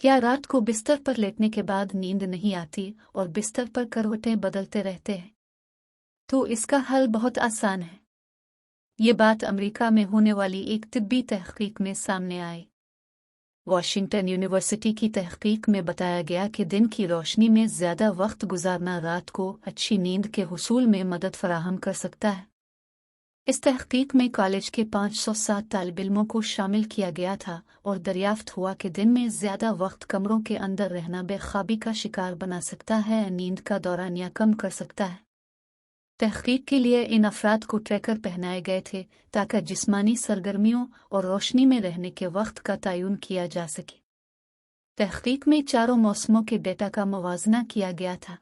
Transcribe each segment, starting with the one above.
क्या रात को बिस्तर पर लेटने के बाद नींद नहीं आती और बिस्तर पर करवटें बदलते रहते हैं? तो इसका हल बहुत आसान है। ये बात अमेरिका में होने वाली एक तिब्बी तहकीक में सामने आई। वॉशिंगटन यूनिवर्सिटी की तहकीक में बताया गया कि दिन की रोशनी में ज़्यादा वक्त गुजारना रात को अच्छी नींद के हुसूल में मदद फराहम कर सकता है। इस तहकीक में कॉलेज के 507 तालिब-इल्मों को शामिल किया गया था और दरियाफ्त हुआ कि दिन में ज़्यादा वक्त कमरों के अंदर रहना बेख्वाबी का शिकार बना सकता है, नींद का दौरान या कम कर सकता है। तहकीक के लिए इन अफराद को ट्रैकर पहनाए गए थे ताकि जिस्मानी सरगर्मियों और रोशनी में रहने के वक्त का तयन किया जा सके। तहकीक में चारों मौसमों के डेटा का मुवाजना किया गया था।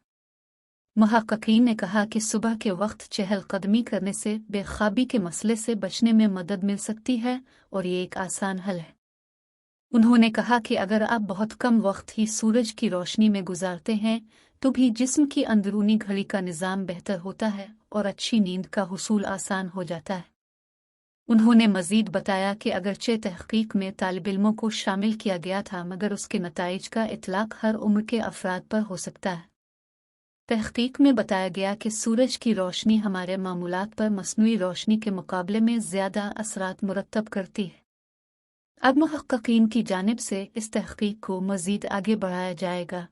मुहक्किकीन ने कहा कि सुबह के वक्त चहलकदमी करने से बेख्वाबी के मसले से बचने में मदद मिल सकती है और ये एक आसान हल है। उन्होंने कहा कि अगर आप बहुत कम वक्त ही सूरज की रोशनी में गुजारते हैं तो भी जिस्म की अंदरूनी घड़ी का निज़ाम बेहतर होता है और अच्छी नींद का हुसूल आसान हो जाता है। उन्होंने मज़ीद बताया कि अगरचे तहकीक में तालिब-इल्मों को शामिल किया गया था मगर उसके नताइज का इतलाक हर उम्र के अफराद पर हो सकता है। तहकीक में बताया गया कि सूरज की रोशनी हमारे मामूलात पर मसनूई रोशनी के मुकाबले में ज़्यादा असरात मुरतब करती है। अब मुहक्किकीन की जानिब से इस तहकीक को मज़ीद आगे बढ़ाया जाएगा।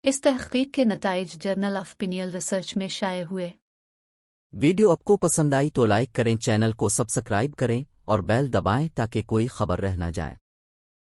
इस तहकीक के नताइज जर्नल ऑफ पिनियल रिसर्च में शाये हुए। वीडियो आपको पसंद आई तो लाइक करें, चैनल को सब्सक्राइब करें और बेल दबाएं ताकि कोई खबर रह न जाए।